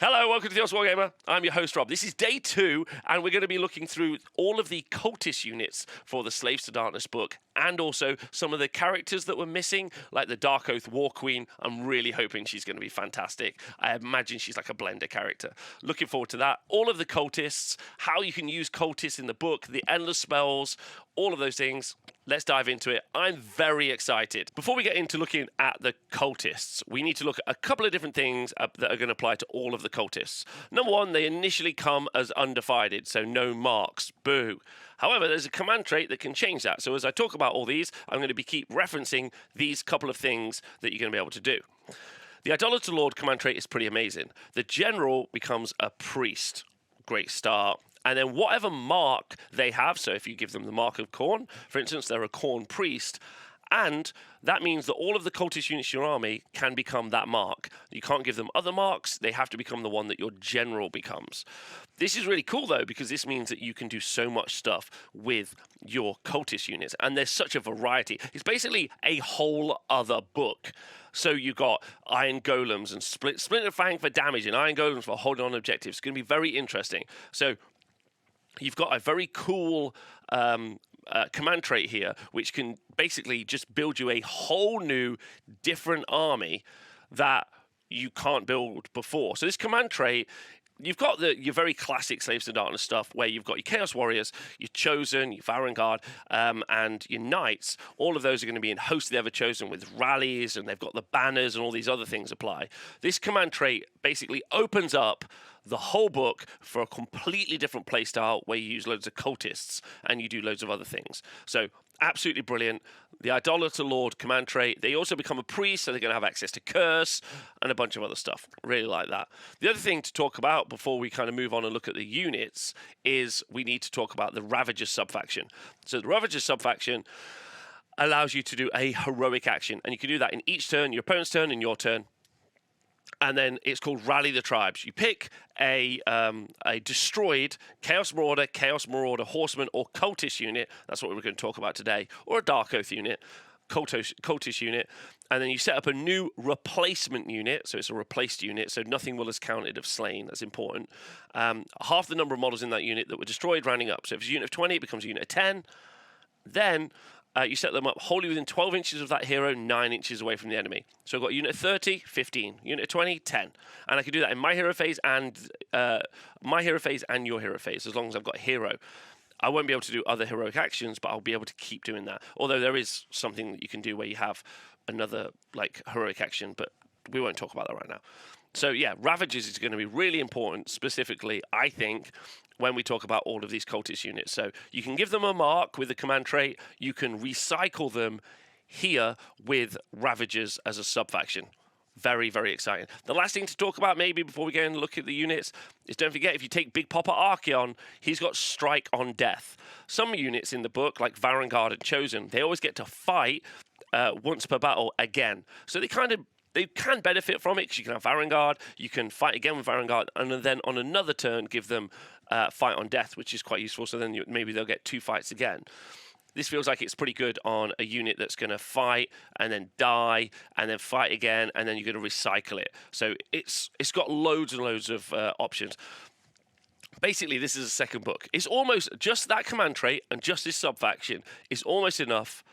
Hello, welcome to the Honest Wargamer. I'm your host, Rob. This is day 2, and we're going to be looking through all of the cultist units for the Slaves to Darkness book, and also some of the characters that were missing, like the Darkoath Warqueen. I'm really hoping she's going to be fantastic. I imagine she's like a blender character. Looking forward to that. All of the cultists, how you can use cultists in the book, the endless spells, all of those things. Let's dive into it. I'm very excited. Before we get into looking at the cultists, we need to look at a couple of different things that are going to apply to all of the cultists. Number one, they initially come as undivided, so no marks. Boo. However, there's a command trait that can change that. So as I talk about all these, I'm going to be keep referencing these couple of things that you're going to be able to do. The Idolater Lord command trait is pretty amazing. The General becomes a priest. Great start. And then whatever mark they have, so if you give them the mark of Khorne, for instance, they're a Khorne priest, and that means that all of the cultist units in your army can become that mark. You can't give them other marks, they have to become the one that your general becomes. This is really cool, though, because this means that you can do so much stuff with your cultist units, and there's such a variety. It's basically a whole other book. So you've got Iron Golems and Splintered Fang for damage, and Iron Golems for holding on objectives. It's going to be very interesting. So you've got a very cool command trait here, which can basically just build you a whole new, different army that you can't build before. So this command trait, you've got your very classic Slaves to Darkness stuff, where you've got your Chaos Warriors, your Chosen, your Vanguard, and your Knights. All of those are going to be in Host of the Ever-Chosen with rallies, and they've got the banners, and all these other things apply. This command trait basically opens up the whole book for a completely different playstyle where you use loads of cultists and you do loads of other things. So absolutely brilliant. The Idolater Lord command trait, they also become a priest, so they're going to have access to curse and a bunch of other stuff. Really like that. The other thing to talk about before we kind of move on and look at the units is we need to talk about the Ravager subfaction. So the Ravager subfaction allows you to do a heroic action, and you can do that in each turn, your opponent's turn and your turn. And then it's called Rally the Tribes. You pick a destroyed Chaos Marauder, Horseman, or Cultist unit. That's what we're going to talk about today. Or a Darkoath unit, Cultist unit. And then you set up a new replacement unit. So it's a replaced unit, so nothing will as counted of slain. That's important. Half the number of models in that unit that were destroyed, rounding up. So if it's a unit of 20, it becomes a unit of 10. Then you set them up wholly within 12 inches of that hero, 9 inches away from the enemy. So I've got a unit of 30, 15. Unit of 20, 10. And I can do that in my hero phase and your hero phase, as long as I've got a hero. I won't be able to do other heroic actions, but I'll be able to keep doing that. Although there is something that you can do where you have another like heroic action, but we won't talk about that right now. So yeah, Ravagers is going to be really important, specifically, I think, when we talk about all of these cultist units. So you can give them a mark with the command trait. You can recycle them here with Ravagers as a subfaction. Very, very exciting. The last thing to talk about maybe before we go and look at the units is don't forget, if you take Big Papa Archeon, he's got Strike on Death. Some units in the book, like Vanguard and Chosen, they always get to fight once per battle again. So they can benefit from it, because you can have Vanguard, you can fight again with Vanguard, and then on another turn give them fight on death, which is quite useful, so then maybe they'll get 2 fights again. This feels like it's pretty good on a unit that's going to fight and then die and then fight again, and then you're going to recycle it. So it's got loads and loads of options. Basically, this is a second book. It's almost just that command trait and just this subfaction is almost enough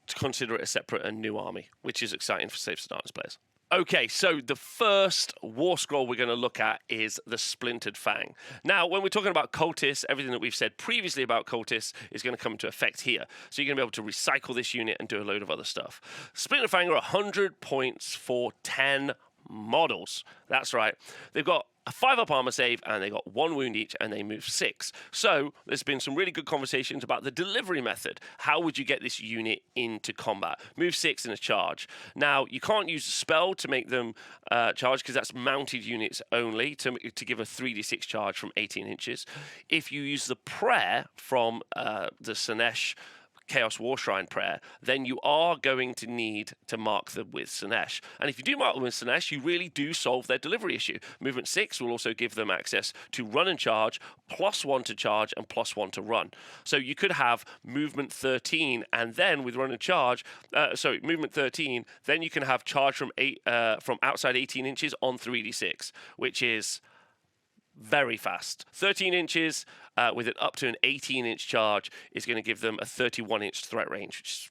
to consider it a separate and new army, which is exciting for Slaves to Darkness players. Okay, so the first war scroll we're going to look at is the Splintered Fang. Now, when we're talking about cultists, everything that we've said previously about cultists is going to come into effect here. So you're going to be able to recycle this unit and do a load of other stuff. Splintered Fang are 100 points for 10 models. That's right. They've got a 5-up armor save, and they got 1 wound each, and they move 6. So there's been some really good conversations about the delivery method. How would you get this unit into combat? Move 6 in a charge. Now, you can't use a spell to make them charge, because that's mounted units only, to give a 3d6 charge from 18 inches. If you use the prayer from the Sinesh Chaos War Shrine prayer, then you are going to need to mark them with Slaanesh. And if you do mark them with Slaanesh, you really do solve their delivery issue. Movement 6 will also give them access to run and charge, +1 to charge and +1 to run. So you could have movement 13, and then with run and charge, movement 13, then you can have charge from outside 18 inches on 3d6, which is very fast. 13 inches with it up to an 18-inch charge is going to give them a 31-inch threat range, which is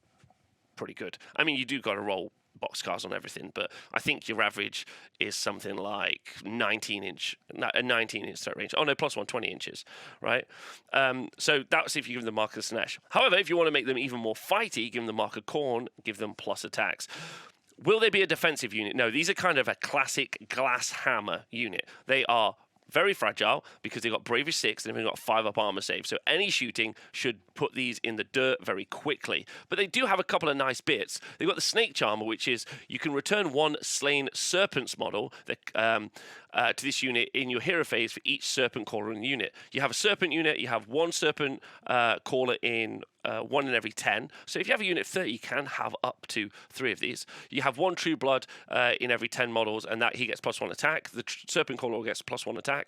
pretty good. I mean, you do got to roll boxcars on everything, but I think your average is something like a 19-inch threat range. Oh no, +1, 20 inches, right? So that's if you give them mark of Slaanesh. However, if you want to make them even more fighty, give them the mark of Khorne, give them plus attacks. Will they be a defensive unit? No, these are kind of a classic glass hammer unit. They are very fragile because they've got Bravery 6 and they've got 5 up armor save. So any shooting should put these in the dirt very quickly. But they do have a couple of nice bits. They've got the Snake Charmer, which is you can return 1 slain Serpents model to this unit in your hero phase for each Serpent Caller in the unit. You have a Serpent unit, you have 1 Serpent Caller in 1 in every 10. So if you have a unit of 30, you can have up to 3 of these. You have 1 True Blood in every 10 models, and that he gets +1 attack. The Serpent Caller gets +1 attack.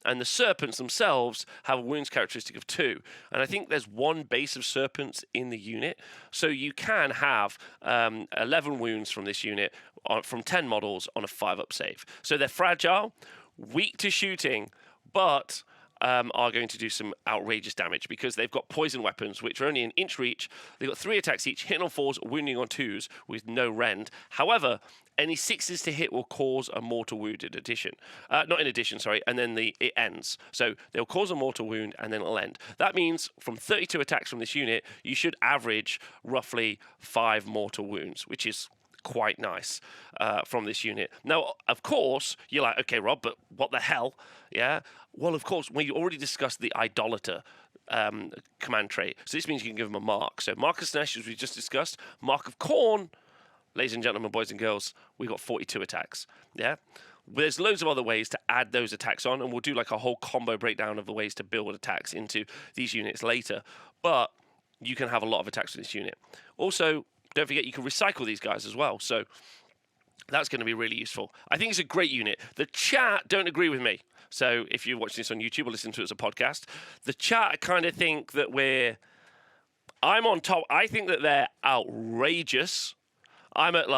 And the Serpents themselves have a wounds characteristic of 2. And I think there's 1 base of Serpents in the unit. So you can have 11 wounds from this unit from 10 models on a 5-up save. So they're fragile, weak to shooting, but are going to do some outrageous damage because they've got poison weapons, which are only an inch reach. They've got 3 attacks each, hitting on 4s, wounding on 2s with no rend. However, any 6s to hit will cause a mortal wound in addition. Not in addition, sorry, and then it ends. So they'll cause a mortal wound and then it'll end. That means from 32 attacks from this unit, you should average roughly 5 mortal wounds, which is quite nice from this unit. Now, of course, you're like, okay, Rob, but what the hell? Yeah. Well, of course, we already discussed the Idolater command trait. So this means you can give them a mark. So Mark of Slaanesh, as we just discussed, Mark of Khorne, ladies and gentlemen, boys and girls, we've got 42 attacks. Yeah. There's loads of other ways to add those attacks on, and we'll do like a whole combo breakdown of the ways to build attacks into these units later. But you can have a lot of attacks with this unit. Also, don't forget you can recycle these guys as well. So that's going to be really useful. I think it's a great unit. The chat don't agree with me. So if you're watching this on YouTube or listening to it as a podcast, the chat kind of think that I'm on top. I think that they're outrageous. I'm at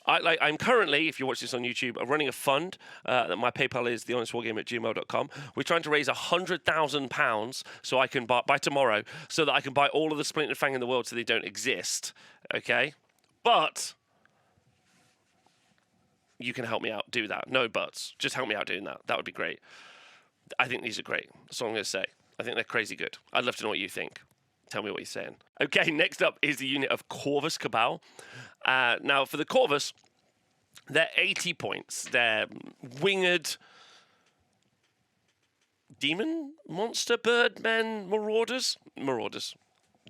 I'm currently, if you watch this on YouTube, I'm running a fund. That my PayPal is thehonestwargamer@gmail.com. We're trying to raise £100,000 so I can by tomorrow, so that I can buy all of the Splintered Fang in the world so they don't exist. Okay, but you can help me out do that. No buts. Just help me out doing that. That would be great. I think these are great. That's all I'm going to say. I think they're crazy good. I'd love to know what you think. Tell me what you're saying. Okay, next up is the unit of Corvus Cabal. Now, for the Corvus, they're 80 points. They're winged demon, monster, birdmen, marauders.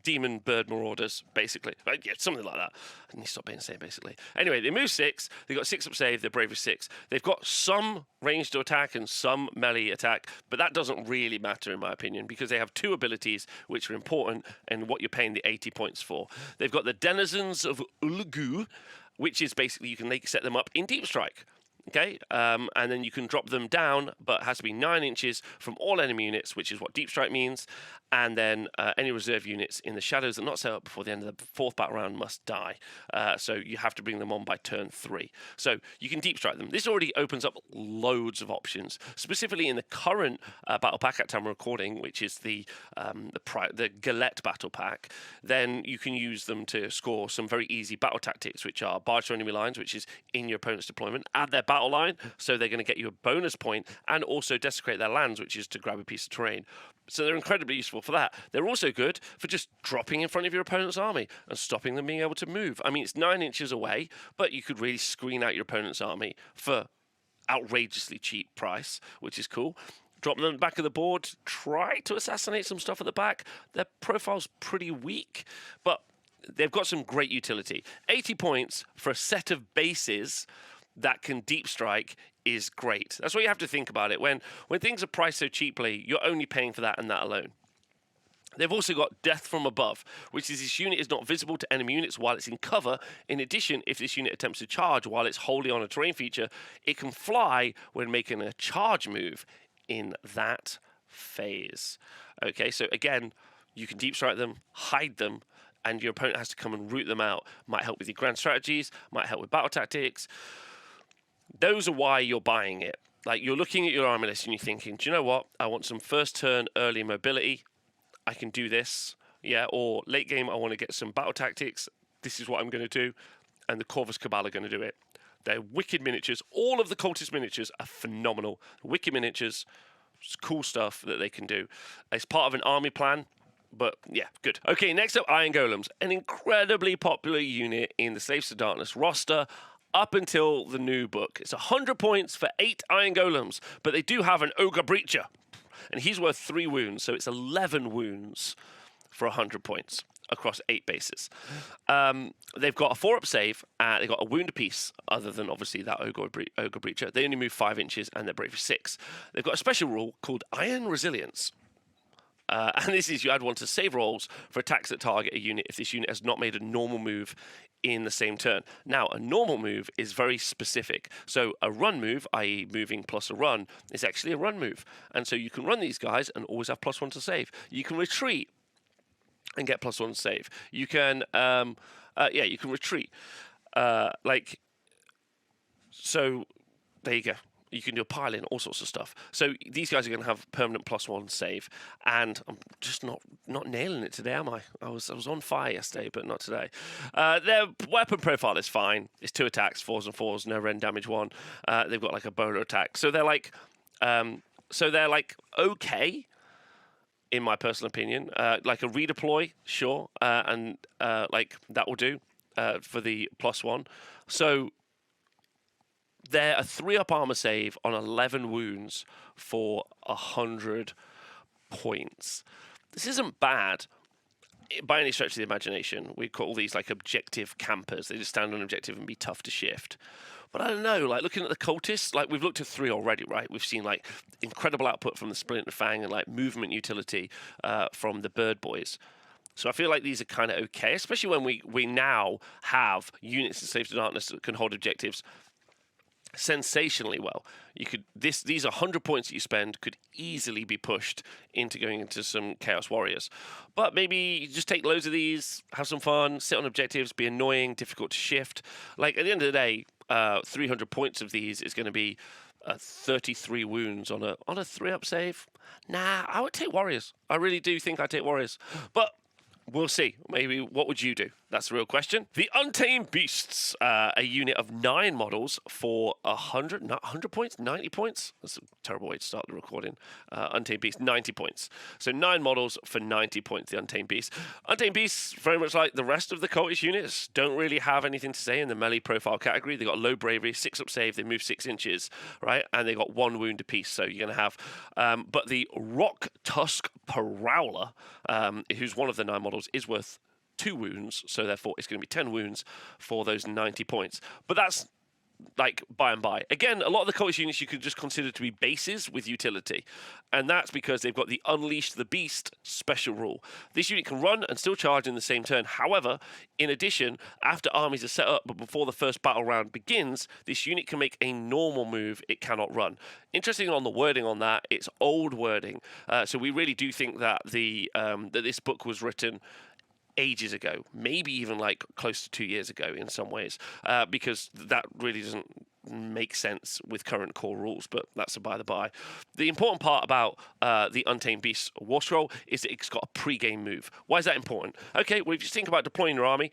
Demon, bird, marauders, basically. Yeah, something like that. I need to stop being saying basically. Anyway, they move 6. They've got 6-up save. They're bravery 6. They've got some range to attack and some melee attack, but that doesn't really matter in my opinion because they have 2 abilities which are important and what you're paying the 80 points for. They've got the Denizens of Ulgu, which is basically you can set them up in Deep Strike. Okay, and then you can drop them down, but it has to be 9 inches from all enemy units, which is what Deep Strike means. And then any reserve units in the shadows that are not set up before the end of the 4th battle round must die. So you have to bring them on by turn 3. So you can Deep Strike them. This already opens up loads of options, specifically in the current battle pack at time of recording, which is the Galette battle pack. Then you can use them to score some very easy battle tactics, which are barge to enemy lines, which is in your opponent's deployment, add their battle line, so they're going to get you a bonus point, and also desecrate their lands, which is to grab a piece of terrain. So they're incredibly useful for that. They're also good for just dropping in front of your opponent's army and stopping them being able to move. I mean, it's 9 inches away, but you could really screen out your opponent's army for outrageously cheap price, which is cool. Drop them at the back of the board, try to assassinate some stuff at the back. Their profile's pretty weak, but they've got some great utility. 80 points for a set of bases that can Deep Strike is great. That's what you have to think about it. When things are priced so cheaply, you're only paying for that and that alone. They've also got Death from Above, which is this unit is not visible to enemy units while it's in cover. In addition, if this unit attempts to charge while it's wholly on a terrain feature, it can fly when making a charge move in that phase. Okay, so again, you can deep strike them, hide them, and your opponent has to come and root them out. Might help with your grand strategies, might help with battle tactics. Those are why you're buying it. Like, you're looking at your army list and you're thinking, do you know what? I want some first turn early mobility. I can do this, yeah, or late game I want to get some battle tactics. This is what I'm going to do, and the Corvus Cabal are going to do it. They're wicked miniatures. All of the cultist miniatures are phenomenal. Wicked miniatures, cool stuff that they can do. It's part of an army plan, but yeah, good. Okay, next up, Iron Golems, an incredibly popular unit in the Slaves to Darkness roster up until the new book. It's 100 points for 8 Iron Golems, but they do have an Ogre Breacher. And he's worth 3 wounds, so it's 11 wounds for 100 points across 8 bases. They've got a 4-up save, they've got a wound apiece, other than obviously that Ogre Breacher. They only move 5 inches, and they're bravery 6. They've got a special rule called Iron Resilience. And this is you add 1 to save rolls for attacks that target a unit if this unit has not made a normal move in the same turn. Now, a normal move is very specific. So a run move, i.e. moving plus a run, is actually a run move. And so you can run these guys and always have +1 to save. You can retreat and get +1 to save. You can, you can retreat. So there you go. You can do a pile-in, all sorts of stuff. So these guys are going to have permanent +1 save, and I'm just not nailing it today, am I? I was on fire yesterday, but not today. Their weapon profile is fine. It's 2 attacks, 4s and 4s, no rend damage 1. They've got like a bowler attack, so they're like, okay, in my personal opinion. Like a redeploy, sure, and like that will do for the +1. So they're a 3-up armor save on 11 wounds for 100 points. This isn't bad by any stretch of the imagination. We call these like objective campers. They just stand on objective and be tough to shift. But I don't know, like looking at the cultists, like we've looked at 3 already, right? We've seen like incredible output from the Splintered Fang and like movement utility from the Bird Boys. So I feel like these are kind of okay, especially when we now have units in Slaves to Darkness that can hold objectives sensationally well. These 100 points that you spend could easily be pushed into going into some Chaos Warriors. But maybe you just take loads of these, have some fun, sit on objectives, be annoying, difficult to shift. Like at the end of the day, 300 points of these is going to be 33 wounds on a 3-up save. Nah, I would take Warriors. I really do think I'd take Warriors. But we'll see. Maybe what would you do? That's the real question. The Untamed Beasts, a unit of 9 models for 100 points, 90 points. That's a terrible way to start the recording. Untamed Beasts, 90 points. So 9 models for 90 points, the Untamed Beasts. Untamed Beasts, very much like the rest of the cultist units, don't really have anything to say in the melee profile category. They got low bravery, 6-up save, they move 6 inches, right? And they got 1 wound apiece. So you're going to have, but the Rock Tusk Prowler, who's one of the 9 models, is worth 2 wounds, so therefore it's going to be 10 wounds for those 90 points. But that's like by and by. Again, a lot of the cultist units you could just consider to be bases with utility, and that's because they've got the Unleash the Beast special rule. This unit can run and still charge in the same turn. However, in addition, after armies are set up but before the first battle round begins, this unit can make a normal move it cannot run. Interesting on the wording on that, it's old wording. So we really do think that that this book was written ages ago, maybe even like close to 2 years ago in some ways, because that really doesn't make sense with current core rules, but that's a by the by. The important part about the Untamed Beasts War Scroll is that it's got a pre-game move. Why is that important? Okay, well, if you think about deploying your army,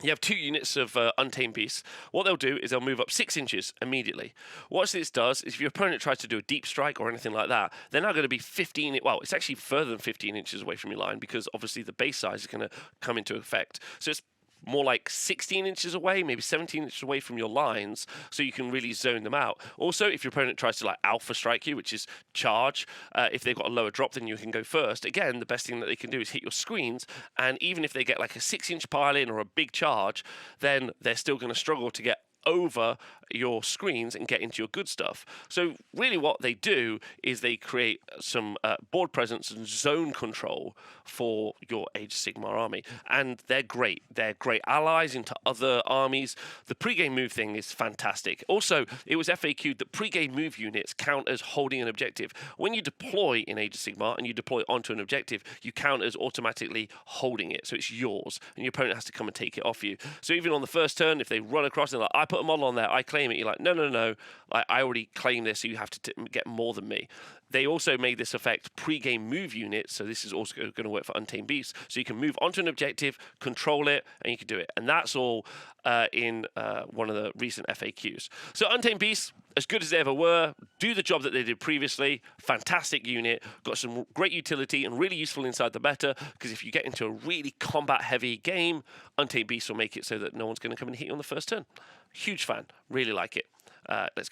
you have 2 units of Untamed Beasts. What they'll do is they'll move up 6 inches immediately. What this does is if your opponent tries to do a deep strike or anything like that, they're now going to be 15... Well, it's actually further than 15 inches away from your line because obviously the base size is going to come into effect. So it's more like 16 inches away, maybe 17 inches away from your lines, so you can really zone them out. Also, if your opponent tries to like alpha strike you, which is charge, if they've got a lower drop, then you can go first. Again, the best thing that they can do is hit your screens, and even if they get like a 6-inch pile in or a big charge, then they're still going to struggle to get over your screens and get into your good stuff. So really what they do is they create some board presence and zone control for your Age of Sigmar army. And they're great. They're great allies into other armies. The pre-game move thing is fantastic. Also, it was FAQ'd that pre-game move units count as holding an objective. When you deploy in Age of Sigmar and you deploy onto an objective, you count as automatically holding it. So it's yours, and your opponent has to come and take it off you. So even on the first turn, if they run across and like, I put a model on there, I claim it, you're like, no. I already claim this, so you have to get more than me. They also made this effect pre-game move units, so this is also going to work for Untamed Beasts. So you can move onto an objective, control it, and you can do it. And that's all in one of the recent FAQs. So Untamed Beasts, as good as they ever were, do the job that they did previously. Fantastic unit, got some great utility and really useful inside the meta, because if you get into a really combat-heavy game, Untamed Beasts will make it so that no one's going to come and hit you on the first turn. Huge fan, really like it.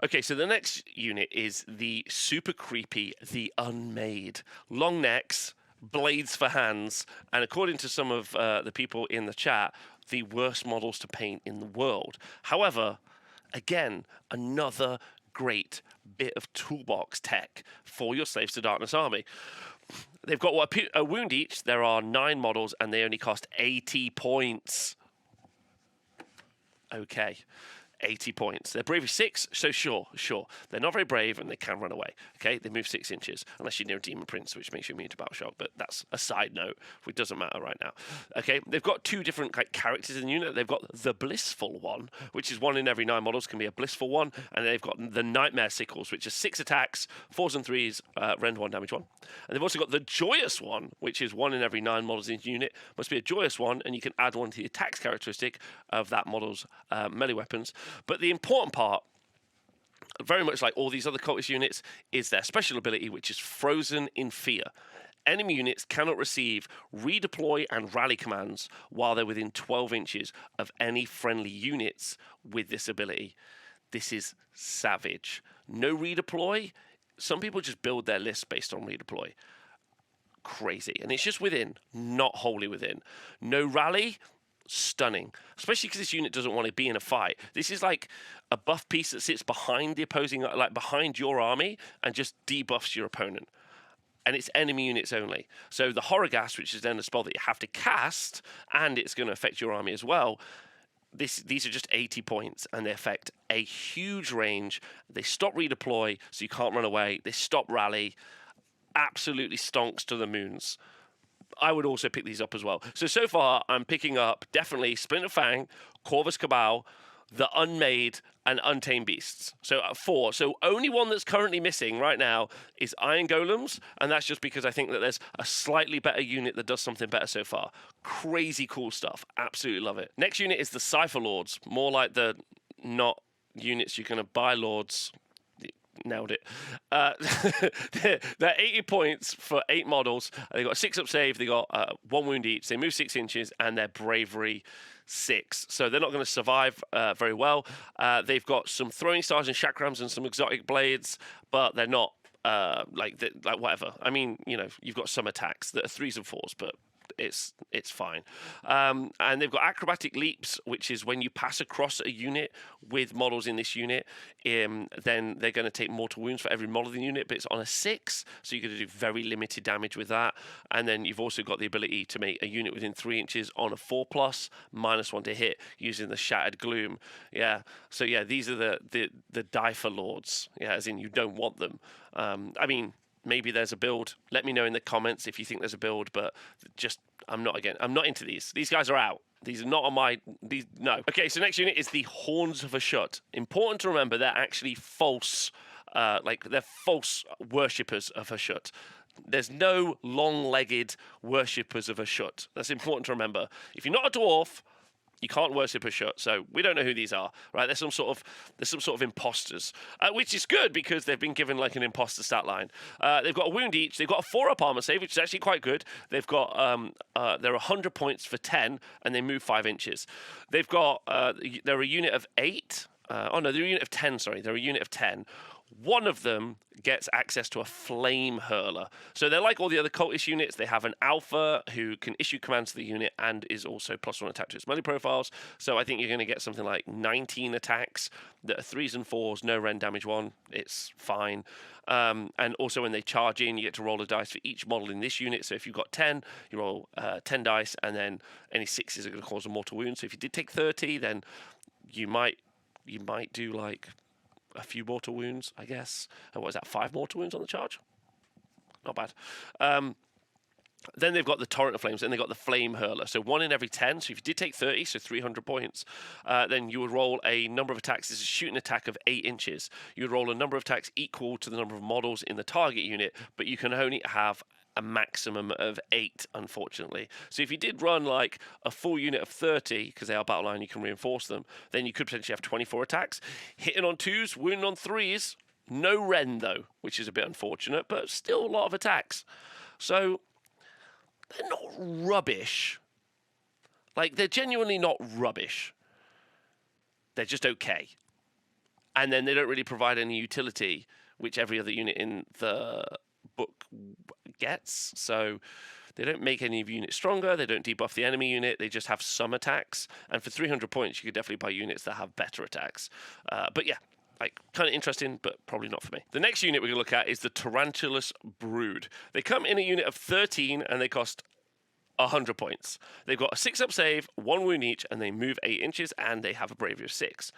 Okay, so the next unit is the super creepy, the Unmade. Long necks, blades for hands, and according to some of the people in the chat, the worst models to paint in the world. However, again, another great bit of toolbox tech for your Slaves to Darkness army. They've got a wound each. There are 9 models, and they only cost 80 points. Okay. 80 points. They're bravery 6, so sure. They're not very brave and they can run away. Okay, they move 6 inches, unless you're near a Demon Prince, which makes you immune to Battle Shock, but that's a side note, which doesn't matter right now. Okay, they've got 2 different characters in the unit. They've got the Blissful one, which is 1 in every 9 models, can be a Blissful one, and they've got the Nightmare Sickles, which is 6 attacks, 4s and 3s, rend 1, damage 1. And they've also got the Joyous one, which is 1 in every 9 models in the unit. Must be a Joyous one, and you can add 1 to the attacks characteristic of that model's melee weapons. But the important part, very much like all these other cultist units, is their special ability, which is Frozen in Fear. Enemy units cannot receive redeploy and rally commands while they're within 12 inches of any friendly units with this ability. This is savage. No redeploy. Some people just build their list based on redeploy. Crazy. And it's just within, not wholly within. No rally. Stunning, especially because this unit doesn't want to be in a fight. This is like a buff piece that sits behind the opposing, like behind your army, and just debuffs your opponent. And it's enemy units only. So the Horrorghast, which is then a spell that you have to cast, and it's going to affect your army as well. These are just 80 points, and they affect a huge range. They stop redeploy, so you can't run away. They stop rally. Absolutely stonks to the moons. I would also pick these up as well. So far, I'm picking up definitely Splintered Fang, Corvus Cabal, the Unmade, and Untamed Beasts. So 4. So only one that's currently missing right now is Iron Golems, and that's just because I think that there's a slightly better unit that does something better so far. Crazy cool stuff. Absolutely love it. Next unit is the Cypher Lords. More like the not units you're going to buy Lords. Nailed it. They're 80 points for 8 models. They got a 6 up save. They got 1 wound each. They move 6 inches, and they're bravery 6. So they're not going to survive very well. They've got some throwing stars and chakrams and some exotic blades, but they're not like whatever. I mean, you know, you've got some attacks that are 3s and 4s, but it's fine. And they've got acrobatic leaps, which is when you pass across a unit with models in this unit, then they're going to take mortal wounds for every model in the unit, but it's on a 6, so you're going to do very limited damage with that. And then you've also got the ability to make a unit within 3 inches on a 4+, -1 to hit using the Shattered Gloom. Yeah, so yeah, these are the Cypher Lords, yeah, as in you don't want them. I mean, maybe there's a build. Let me know in the comments if you think there's a build, but just, I'm not into these. These guys are out. These are not on my, no. Okay, so next unit is the Horns of Hashut. Important to remember, they're actually false, they're false worshippers of Hashut. There's no long-legged worshippers of Hashut. That's important to remember. If you're not a dwarf, you can't worship Hashut, so we don't know who these are, right? There's some sort of imposters, which is good because they've been given like an imposter stat line. They've got a wound each. They've got a 4-up armor save, which is actually quite good. They've got they're 100 points for 10, and they move 5 inches. They've got they're a unit of 8. They're a unit of 10. Sorry, they're a unit of 10. one of them gets access to a Flame Hurler. So they're like all the other cultist units. They have an alpha who can issue commands to the unit and is also +1 attack to its melee profiles. So I think you're going to get something like 19 attacks that are 3s and 4s, no rend damage 1. It's fine. And also when they charge in, you get to roll a dice for each model in this unit. So if you've got 10, you roll 10 dice, and then any 6s are going to cause a mortal wound. So if you did take 30, then you might do like a few mortal wounds, I guess. And what is that, 5 mortal wounds on the charge? Not bad. Then they've got the Torrent of Flames, and they've got the Flame Hurler. So 1 in every 10. So if you did take 30, so 300 points, then you would roll a number of attacks. It's a shooting attack of 8 inches. You would roll a number of attacks equal to the number of models in the target unit, but you can only have a maximum of 8, unfortunately. So if you did run like a full unit of 30, because they are battle line, you can reinforce them, then you could potentially have 24 attacks. Hitting on 2s, wounding on 3s, no rend though, which is a bit unfortunate, but still a lot of attacks. So they're not rubbish. Like, they're genuinely not rubbish. They're just okay. And then they don't really provide any utility, which every other unit in the book gets. So they don't make any of units stronger. They don't debuff the enemy unit. They just have some attacks. And for 300 points, you could definitely buy units that have better attacks. But yeah, like, kind of interesting, but probably not for me. The next unit we're going to look at is the Tarantulous Brood. They come in a unit of 13, and they cost 100 points. They've got a 6-up save, 1 wound each, and they move 8 inches, and they have a bravery of 6.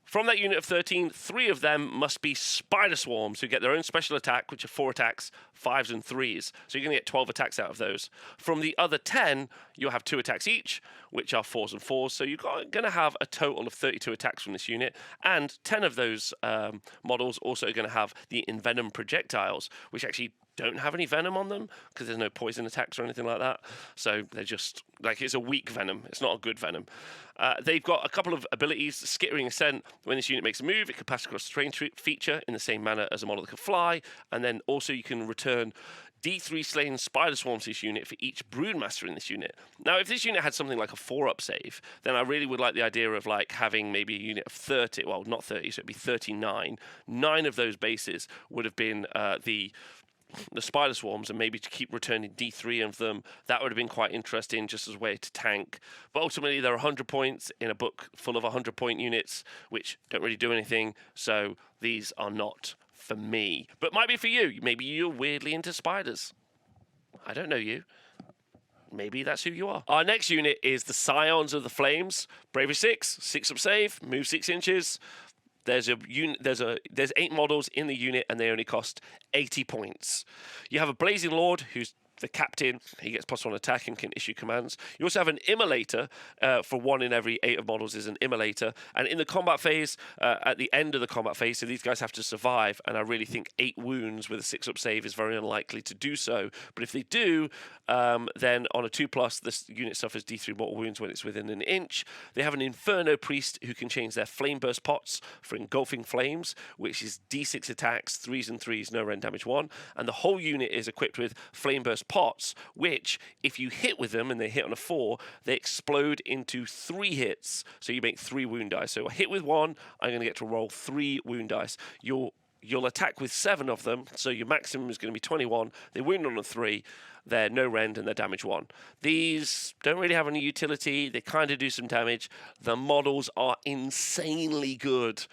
From that unit of 13, 3 of them must be Spider Swarms, who get their own special attack, which are 4 attacks, 5s and 3s. So you're going to get 12 attacks out of those. From the other 10, you'll have 2 attacks each, which are 4s and 4s. So you're going to have a total of 32 attacks from this unit. And 10 of those models also are going to have the Envenom projectiles, which actually don't have any venom on them because there's no poison attacks or anything like that. So they're just, like, it's a weak venom. It's not a good venom. They've got a couple of abilities. Skittering Ascent, when this unit makes a move, it can pass across the terrain feature in the same manner as a model that can fly. And then also you can return D3 slain Spider Swarms to this unit for each Broodmaster in this unit. Now, if this unit had something like a 4-up save, then I really would like the idea of like having maybe a unit of 30, well, not 30, so it'd be 39. 9 of those bases would have been the Spider Swarms, and maybe to keep returning D3 of them. That would have been quite interesting just as a way to tank. But ultimately, there are 100 points in a book full of 100-point units, which don't really do anything. So these are not for me. But might be for you. Maybe you're weirdly into spiders. I don't know you. Maybe that's who you are. Our next unit is the Scions of the Flames. Bravery 6, 6-up save, move 6 inches. There's 8 models in the unit, and they only cost 80 points. You have a Blazing Lord, who's the captain. He gets +1 attack and can issue commands. You also have an Immolator. For 1 in every 8 of models is an Immolator. And in the combat phase, at the end of the combat phase, so these guys have to survive, and I really think 8 wounds with a 6-up save is very unlikely to do so. But if they do, then on a 2+, this unit suffers D3 mortal wounds when it's within an inch. They have an Inferno Priest who can change their Flame Burst pots for Engulfing Flames, which is D6 attacks, 3s and 3s, no rend damage 1. And the whole unit is equipped with Flame Burst pots, which, if you hit with them and they hit on a 4, they explode into 3 hits. So you make 3 wound dice. So a hit with 1, I'm going to get to roll 3 wound dice. You'll attack with 7 of them, so your maximum is going to be 21. They wound on a 3. They're no rend and they're damage 1. These don't really have any utility. They kind of do some damage. The models are insanely good,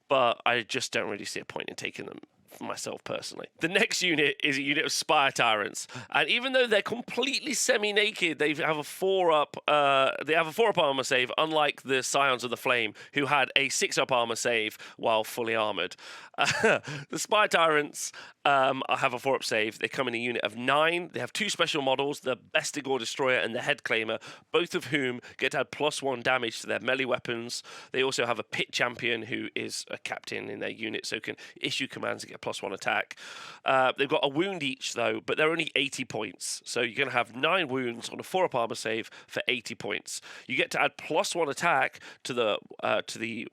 but I just don't really see a point in taking them for myself personally. The next unit is a unit of Spire Tyrants, and even though they're completely semi-naked, they have a 4-up armor save, unlike the Scions of the Flame, who had a 6-up armor save while fully armored. The Spire Tyrants have a 4-up save. They come in a unit of 9. They have 2 special models, the Bestigor Destroyer and the Headclaimer, both of whom get to add +1 damage to their melee weapons. They also have a Pit Champion who is a captain in their unit, so can issue commands and get +1 attack. They've got a wound each, though, but they're only 80 points. So you're going to have 9 wounds on a 4-up armor save for 80 points. You get to add +1 attack to the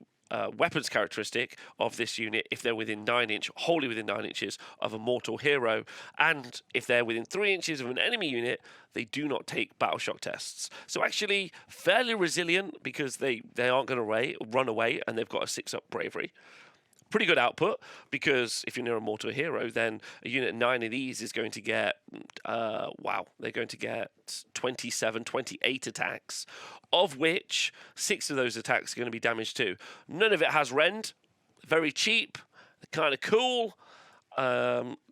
weapons characteristic of this unit if they're within 9 inch, wholly within 9 inches of a mortal hero, and if they're within 3 inches of an enemy unit, they do not take battle shock tests. So actually fairly resilient because they aren't going to run away, and they've got a 6-up bravery. pretty good output, because if you're near a mortal hero, then a unit 9 of these is going to get, wow, they're going to get 27, 28 attacks, of which 6 of those attacks are going to be damage 2. None of it has rend, very cheap, kind of cool.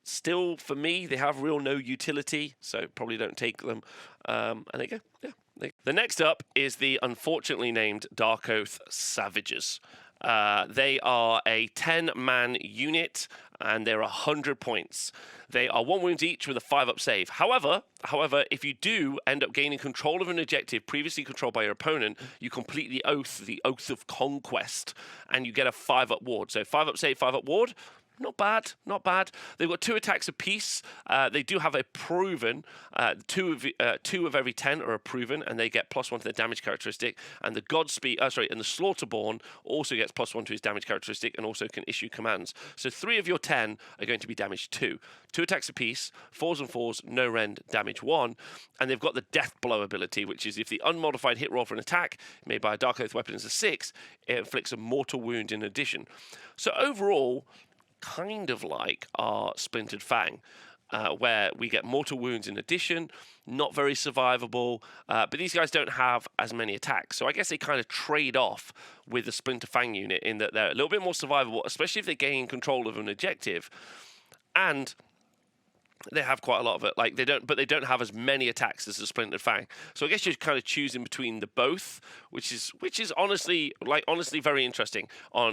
Still, for me, they have real no utility, so probably don't take them. And there you go. Yeah. The next up is the unfortunately named Darkoath Savagers. They are a 10-man unit, and they're 100 points. They are 1 wound each with a 5-up save. However, if you do end up gaining control of an objective previously controlled by your opponent, you complete the Oath of Conquest, and you get a 5-up ward. So 5-up save, 5-up ward. Not bad, not bad. They've got 2 attacks apiece. They do have a proven. 2 of every 10 are a proven, and they get +1 to their damage characteristic. And the and the Slaughterborn also gets +1 to his damage characteristic, and also can issue commands. So 3 of your 10 are going to be damage 2. 2 attacks apiece, 4s and 4s, no rend, damage 1. And they've got the Death Blow ability, which is if the unmodified hit roll for an attack made by a Darkoath weapon is a 6, it inflicts a mortal wound in addition. So overall, kind of like our Splintered Fang, where we get mortal wounds in addition, not very survivable, but these guys don't have as many attacks. So I guess they kind of trade off with the Splinter Fang unit in that they're a little bit more survivable, especially if they gain control of an objective. And they have quite a lot of it. But they don't have as many attacks as the Splintered Fang. So I guess you're kind of choosing between the both, which is honestly very interesting.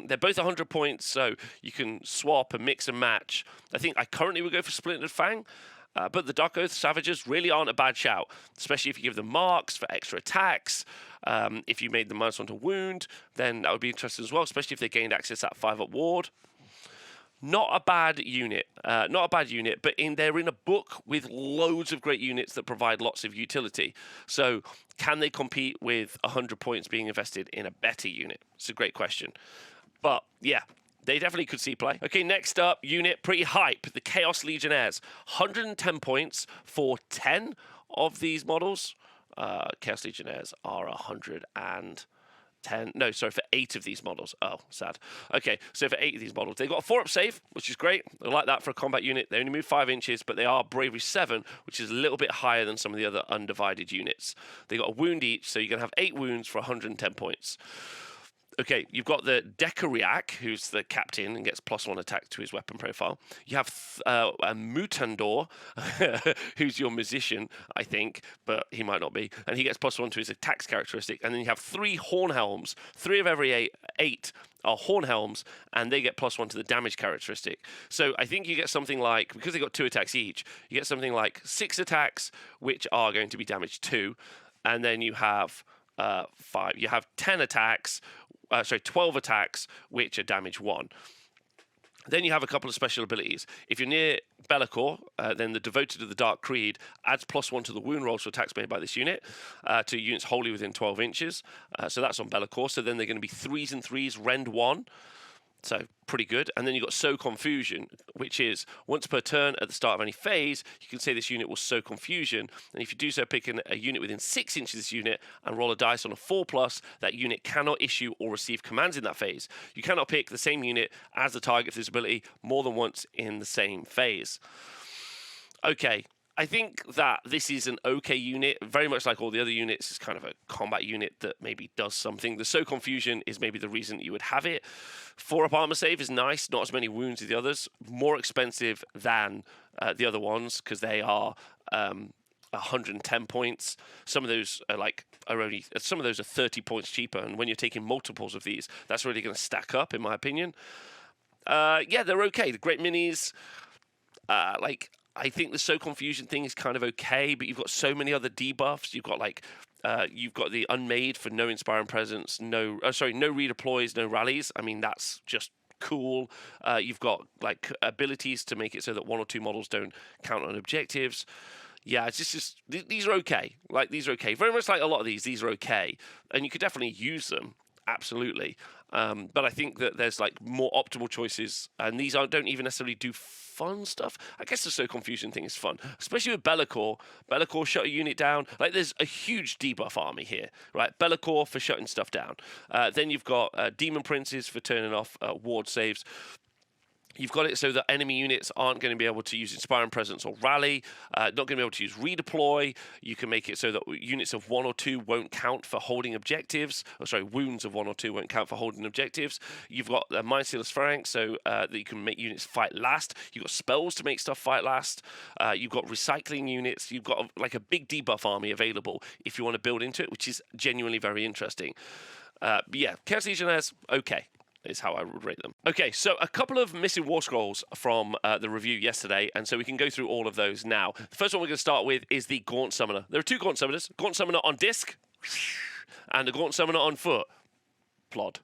They're both 100 points, so you can swap and mix and match. I think I currently would go for Splintered Fang, but the Darkoath Savagers really aren't a bad shout, especially if you give them marks for extra attacks. If you made them -1 to wound, then that would be interesting as well, especially if they gained access to that 5-up ward. Not a bad unit, but they're in a book with loads of great units that provide lots of utility. So can they compete with 100 points being invested in a better unit? It's a great question. But yeah, they definitely could see play. Okay, next up, unit pretty hype, the Chaos Legionnaires. 110 points for 10 of these models. Chaos Legionnaires are for 8 of these models. Oh, sad. Okay, so for 8 of these models, they've got a 4-up save, which is great. I like that for a combat unit. They only move 5 inches, but they are Bravery 7, which is a little bit higher than some of the other undivided units. They got a wound each, so you're going to have 8 wounds for 110 points. Okay, you've got the Dekariak, who's the captain and gets +1 attack to his weapon profile. You have a Mutandor, who's your musician, I think, but he might not be. And he gets +1 to his attacks characteristic. And then you have 3 Hornhelms. 3 of every 8 are Hornhelms, and they get +1 to the damage characteristic. So I think you get something like, because they got 2 attacks each, you get something like 6 attacks, which are going to be damage 2. And then you have 5. You have 10 attacks. 12 attacks, which are damage 1. Then you have a couple of special abilities. If you're near Be'lakor, then the Devoted to the Dark Creed adds +1 to the wound rolls for attacks made by this unit to units wholly within 12 inches. So that's on Be'lakor. So then they're going to be 3s and 3s, rend 1. So pretty good. And then you've got Sow Confusion, which is once per turn at the start of any phase, you can say this unit will sow confusion. And if you do so, pick a unit within 6 inches of this unit and roll a dice on a 4+, that unit cannot issue or receive commands in that phase. You cannot pick the same unit as the target for this ability more than once in the same phase. Okay. I think that this is an okay unit, very much like all the other units. It's kind of a combat unit that maybe does something. The Sow Confusion is maybe the reason you would have it. 4-up armor save is nice, not as many wounds as the others. More expensive than the other ones because they are 110 points. Some of those are 30 points cheaper, and when you're taking multiples of these, that's really going to stack up, in my opinion. Yeah, they're okay. The great minis, I think the Sow Confusion thing is kind of okay, but you've got so many other debuffs. You've got the Unmade for no Inspiring Presence, no redeploys, no rallies. I mean, that's just cool. You've got abilities to make it so that 1 or 2 models don't count on objectives. Yeah, it's just these are okay. These are okay. Very much like a lot of these are okay, and you could definitely use them. absolutely. But I think that there's like more optimal choices, and these don't even necessarily do fun stuff. I guess the Soul Confusion thing is fun, especially with Be'lakor. Be'lakor shut a unit down. Like, there's a huge debuff army here, right? Be'lakor for shutting stuff down. Then you've got Demon Princes for turning off ward saves. You've got it so that enemy units aren't going to be able to use Inspiring Presence or Rally, not going to be able to use Redeploy. You can make it so that units of 1 or 2 won't count for holding objectives. Oh, sorry, wounds of 1 or 2 won't count for holding objectives. You've got Mindstealer Sphiranx, so that you can make units fight last. You've got spells to make stuff fight last. You've got recycling units. You've got like a big debuff army available if you want to build into it, which is genuinely very interesting. But yeah, Chaos Legionnaires, okay, is how I would rate them. Okay, so a couple of missing war scrolls from the review yesterday, and so we can go through all of those now. The first one we're going to start with is the Gaunt Summoner. There are 2 Gaunt Summoners, Gaunt Summoner on disc, and a Gaunt Summoner on foot. Plod,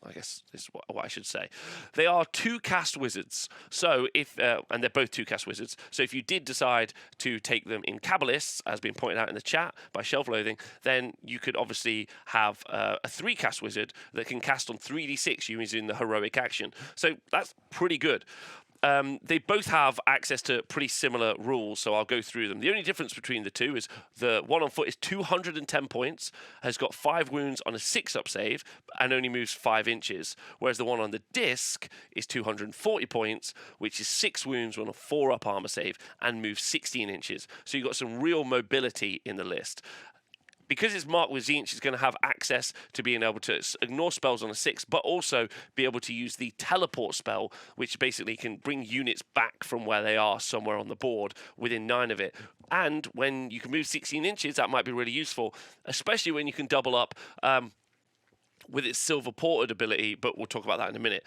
I guess is what I should say. They are 2 cast wizards. So if and they're both 2 cast wizards. So if you did decide to take them in Cabalists, as being pointed out in the chat by Shelf Loathing, then you could obviously have a 3 cast wizard that can cast on 3d6 using the heroic action. So that's pretty good. They both have access to pretty similar rules, so I'll go through them. The only difference between the 2 is the one on foot is 210 points, has got 5 wounds on a 6-up save, and only moves 5 inches, whereas the one on the disc is 240 points, which is 6 wounds on a 4-up armor save, and moves 16 inches. So you've got some real mobility in the list. Because it's marked with Tzeentch, it's going to have access to being able to ignore spells on a 6, but also be able to use the teleport spell, which basically can bring units back from where they are somewhere on the board within 9 of it. And when you can move 16 inches, that might be really useful, especially when you can double up with its silver ported ability, but we'll talk about that in a minute.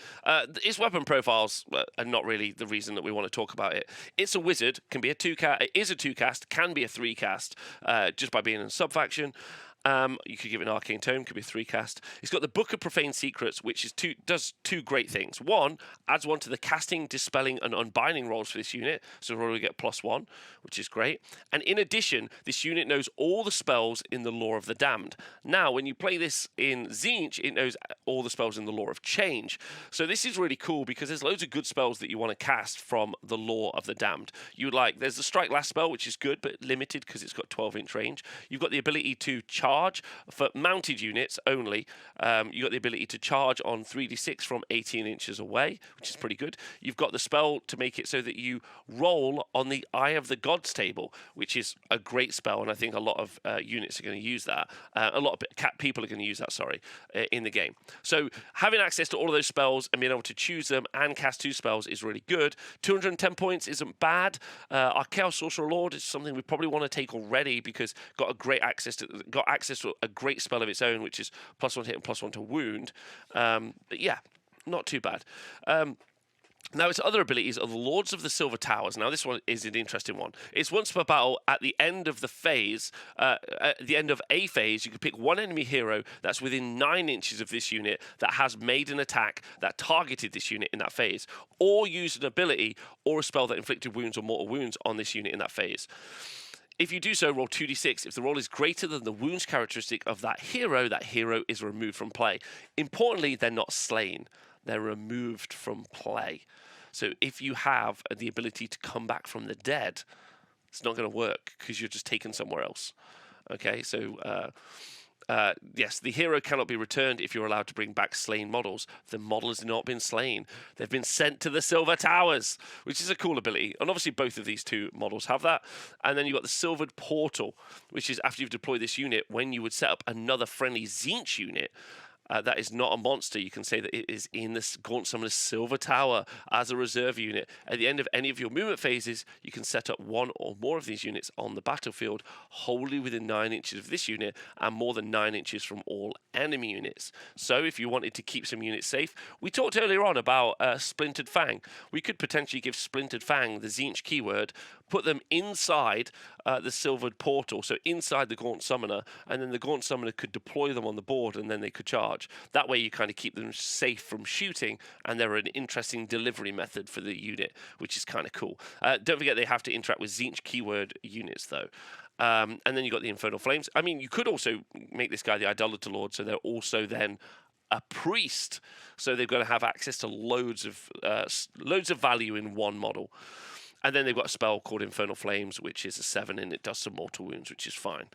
Its weapon profiles are not really the reason that we want to talk about it. It's a wizard, can be a 2-cast, it is a 2-cast, can be a 3-cast, just by being in a sub-faction. You could give it an Arcane Tome, could be a 3-cast. It's got the Book of Profane Secrets, which does 2 great things. One, adds 1 to the casting, dispelling, and unbinding rolls for this unit, so we'll already get +1, which is great. And in addition, this unit knows all the spells in the Lore of the Damned. Now, when you play this in Tzeentch, it knows all the spells in the Lore of Change. So this is really cool because there's loads of good spells that you want to cast from the Lore of the Damned. There's the Strike Last spell, which is good, but limited because it's got 12-inch range. You've got the ability to charge for mounted units only. You've got the ability to charge on 3d6 from 18 inches away, which is pretty good. You've got the spell to make it so that you roll on the Eye of the Gods table, which is a great spell, and I think a lot of units are going to use that. A lot of people are going to use that, in the game. So having access to all of those spells and being able to choose them and cast 2 spells is really good. 210 points isn't bad. Our Chaos Sorcerer Lord is something we probably want to take already because got access to a great spell of its own, which is +1 hit and +1 to wound. But yeah, not too bad. Now, its other abilities are the Lords of the Silver Towers. Now, this one is an interesting one. It's once per battle at the end of the phase, at the end of a phase, you can pick 1 enemy hero that's within 9 inches of this unit that has made an attack that targeted this unit in that phase, or use an ability or a spell that inflicted wounds or mortal wounds on this unit in that phase. If you do so, roll 2d6. If the roll is greater than the wounds characteristic of that hero is removed from play. Importantly, they're not slain. They're removed from play. So if you have the ability to come back from the dead, it's not going to work because you're just taken somewhere else. Okay, so yes, the hero cannot be returned if you're allowed to bring back slain models. The model has not been slain. They've been sent to the Silver Towers, which is a cool ability. And obviously both of these 2 models have that. And then you've got the Silvered Portal, which is after you've deployed this unit, when you would set up another friendly Tzeentch unit, that is not a monster, you can say that it is in this Gaunt Summoner's Silver Tower as a reserve unit. At the end of any of your movement phases, you can set up 1 or more of these units on the battlefield, wholly within 9 inches of this unit and more than 9 inches from all enemy units. So if you wanted to keep some units safe, we talked earlier on about Splintered Fang. We could potentially give Splintered Fang the Tzeentch keyword, put them inside the Silvered Portal, so inside the Gaunt Summoner, and then the Gaunt Summoner could deploy them on the board and then they could charge. That way you kind of keep them safe from shooting, and they're an interesting delivery method for the unit, which is kind of cool. Don't forget they have to interact with Tzeentch keyword units, though. And then you've got the Infernal Flames. I mean, you could also make this guy the Idolater Lord, so they're also then a priest, so they've got to have access to loads of value in one model. And then they've got a spell called Infernal Flames, which is a 7, and it does some mortal wounds, which is fine.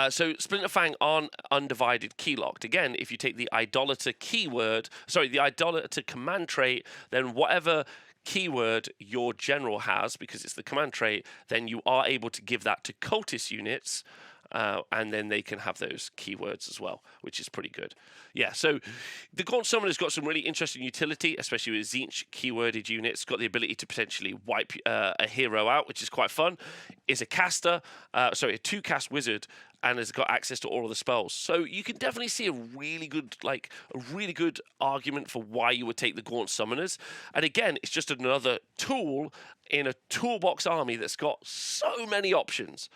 So Splinter Fang aren't undivided keylocked. Again, if you take the Idolater the Idolater command trait, then whatever keyword your general has, because it's the command trait, then you are able to give that to cultist units, and then they can have those keywords as well, which is pretty good. Yeah, so the Gaunt Summoner's got some really interesting utility, especially with Tzeentch keyworded units. Got the ability to potentially wipe a hero out, which is quite fun. Is a caster, a 2-cast wizard, and has got access to all of the spells. So you can definitely see a really good argument for why you would take the Gaunt Summoners. And again, it's just another tool in a toolbox army that's got so many options.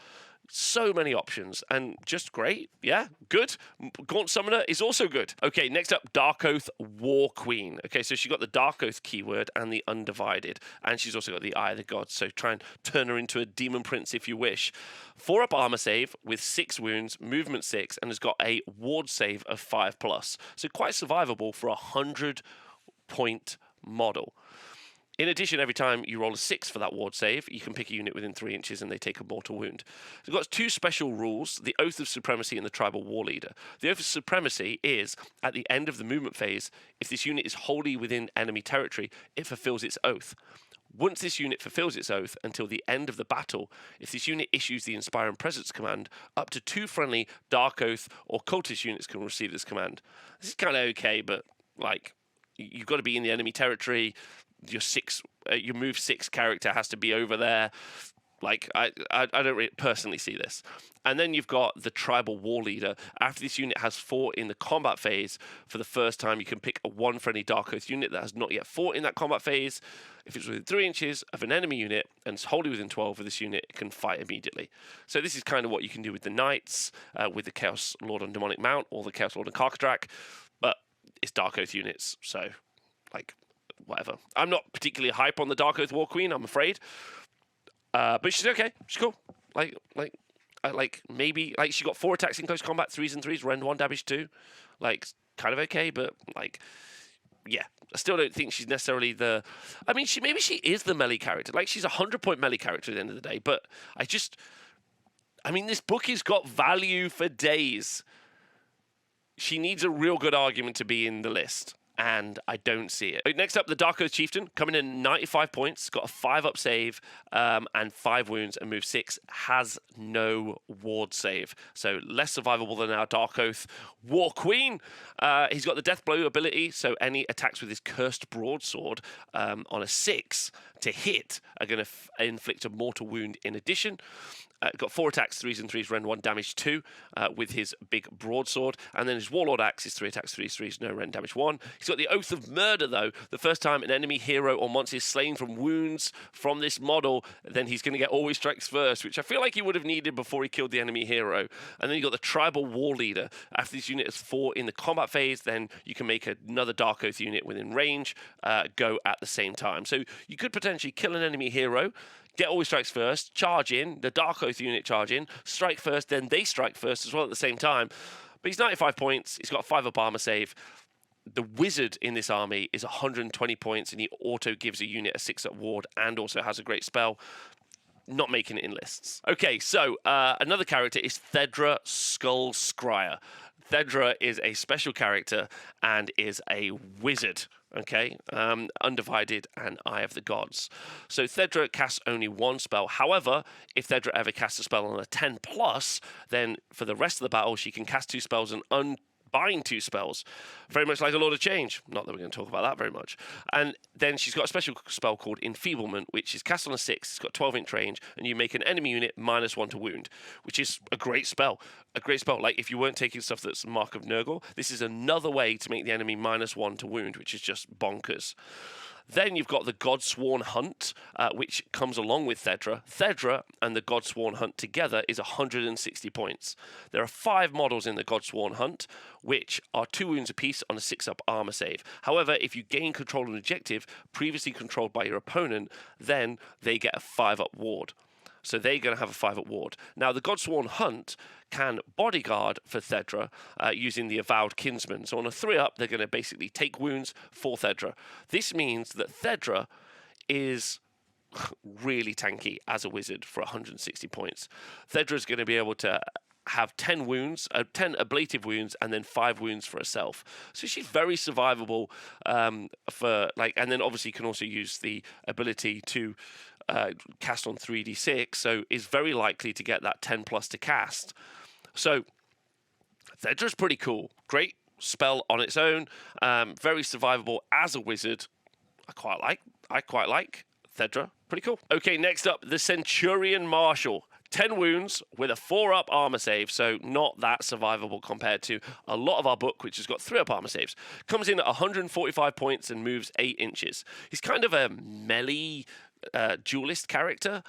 So many options, and just great. Yeah, good. Gaunt Summoner is also good. Okay, next up, Darkoath Warqueen. Okay, so she got the Darkoath keyword and the Undivided, and she's also got the Eye of the Gods, so try and turn her into a Demon Prince if you wish. 4-up armor save with 6 wounds, movement 6, and has got a ward save of 5+. So quite survivable for a 100-point model. In addition, every time you roll a 6 for that ward save, you can pick a unit within 3 inches and they take a mortal wound. So we've got 2 special rules, the Oath of Supremacy and the Tribal War Leader. The Oath of Supremacy is, at the end of the movement phase, if this unit is wholly within enemy territory, it fulfills its oath. Once this unit fulfills its oath until the end of the battle, if this unit issues the Inspire and Presence command, up to 2 friendly Darkoath or Cultist units can receive this command. This is kind of okay, but, you've got to be in the enemy territory. Your move 6 character has to be over there. I don't really personally see this. And then you've got the Tribal War Leader. After this unit has fought in the combat phase, for the first time, you can pick a 1 friendly Darkoath unit that has not yet fought in that combat phase. If it's within 3 inches of an enemy unit and it's wholly within 12 of this unit, it can fight immediately. So this is kind of what you can do with the Knights, with the Chaos Lord on Demonic Mount, or the Chaos Lord on Karkadrak. But it's Darkoath units, so whatever. I'm not particularly hype on the Darkoath Warqueen, I'm afraid. But she's okay. She's cool. Maybe she got 4 attacks in close combat, 3s and 3s, rend 1, damage 2. Kind of okay, but yeah. I still don't think she's necessarily the. I mean, maybe she is the melee character. She's a 100-point melee character at the end of the day. But this book has got value for days. She needs a real good argument to be in the list, and I don't see it. Next up, the Darkoath Chieftan, coming in 95 points, got a 5-up save and 5 wounds and move 6, has no ward save. So less survivable than our Darkoath Warqueen. He's got the Death Blow ability, so any attacks with his Cursed Broadsword on a 6 to hit are going to inflict a mortal wound in addition. Got 4 attacks, 3s and 3s, rend 1, damage 2 with his big broadsword. And then his Warlord Axe is 3 attacks, 3s, 3s, no rend, damage 1. He's got the Oath of Murder, though. The first time an enemy hero or monster is slain from wounds from this model, then he's going to get Always Strikes First, which I feel like he would have needed before he killed the enemy hero. And then you got the Tribal War Leader. After this unit has fought in the combat phase, then you can make another Darkoath unit within range go at the same time. So you could potentially kill an enemy hero, get Always Strikes First, charge in, the Darkoath unit charge in, strike first, then they strike first as well at the same time. But he's 95 points, he's got a 5-up armor save. The Wizard in this army is 120 points, and he auto gives a unit a 6-up ward and also has a great spell. Not making it in lists. Okay, so another character is Thedra Skull-Scryer. Thedra is a special character and is a wizard. Okay, Undivided and Eye of the Gods. So Thedra casts only 1 spell. However, if Thedra ever casts a spell on a 10+, then for the rest of the battle, she can cast 2 spells and unbind 2 spells. Very much like a Lord of Change. Not that we're going to talk about that very much. And then she's got a special spell called Enfeeblement, which is cast on a 6. It's got 12-inch range, and you make an enemy unit -1 to wound, which is a great spell. A great spell. If you weren't taking stuff that's Mark of Nurgle, this is another way to make the enemy -1 to wound, which is just bonkers. Then you've got the Godsworn Hunt, which comes along with Thedra. Thedra and the Godsworn Hunt together is 160 points. There are 5 models in the Godsworn Hunt, which are 2 wounds apiece on a 6-up armor save. However, if you gain control of an objective previously controlled by your opponent, then they get a 5-up ward. So they're going to have a 5-up ward. Now, the Godsworn Hunt can bodyguard for Thedra using the Avowed Kinsman. So on a 3-up, they're going to basically take wounds for Thedra. This means that Thedra is really tanky as a wizard for 160 points. Thedra is going to be able to have 10 wounds, 10 ablative wounds, and then 5 wounds for herself. So she's very survivable for like, and then obviously you can also use the ability to cast on 3d6, so is very likely to get that 10 plus to cast. So Thedra's pretty cool. Great spell on its own, very survivable as a wizard. I quite like Thedra. Pretty cool. Okay, next up, the Centaurion Marshal. 10 wounds with a 4-up armor save, so not that survivable compared to a lot of our book, which has got 3-up armor saves. Comes in at 145 points and moves 8 inches. He's kind of a melee duelist character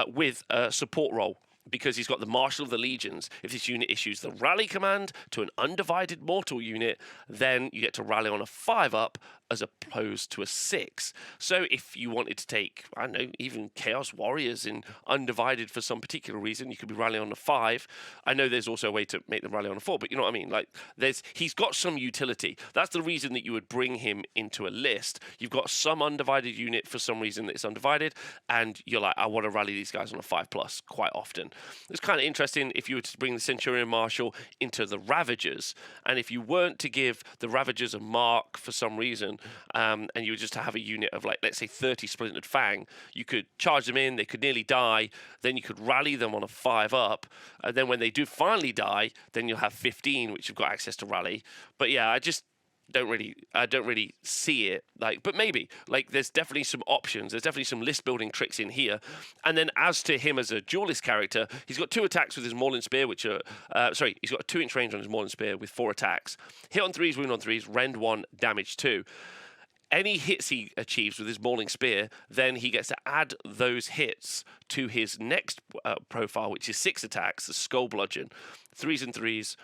with a support role, because he's got the Marshal of the Legions. If this unit issues the rally command to an undivided mortal unit, then you get to rally on a 5-up as opposed to a 6. So if you wanted to take, I don't know, even Chaos Warriors in undivided for some particular reason, you could be rallying on a 5. I know there's also a way to make them rally on a 4, but you know what I mean? Like, he's got some utility. That's the reason that you would bring him into a list. You've got some undivided unit for some reason that's undivided, and you're like, I want to rally these guys on a 5+ quite often. It's kind of interesting if you were to bring the Centaurion Marshal into the Ravagers, and if you weren't to give the Ravagers a mark for some reason, and you were just to have a unit of, like, let's say 30 Splintered Fang, you could charge them in, they could nearly die, then you could rally them on a 5-up, and then when they do finally die, then you'll have 15, which you've got access to rally. But yeah, I don't really see it, like, but maybe, like, there's definitely some options, there's definitely some list building tricks in here. And then as to him as a duelist character, he's got 2 attacks with his Mauling Spear, which are he's got a 2-inch range on his Mauling Spear with 4 attacks: hit on 3s, wound on 3s, rend 1, damage 2. Any hits he achieves with his Mauling Spear, then he gets to add those hits to his next profile, which is 6 attacks, the Skull Bludgeon, 3s and 3s,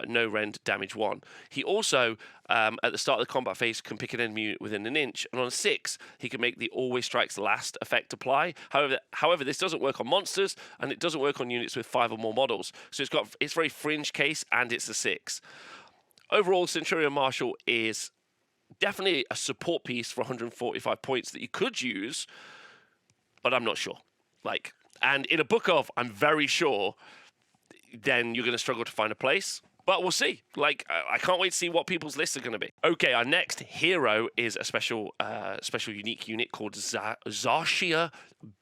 no rend, damage 1. He also, at the start of the combat phase, can pick an enemy unit within an inch, and on a 6, he can make the Always Strikes Last effect apply. However, this doesn't work on monsters, and it doesn't work on units with 5 or more models. So it's very fringe case, and it's a 6. Overall, Centaurion Marshal is definitely a support piece for 145 points that you could use, but I'm not sure. Like, and in a book of I'm very sure, then you're going to struggle to find a place. But we'll see. Like, I can't wait to see what people's lists are going to be. Okay, our next hero is a special unique unit called Zarshia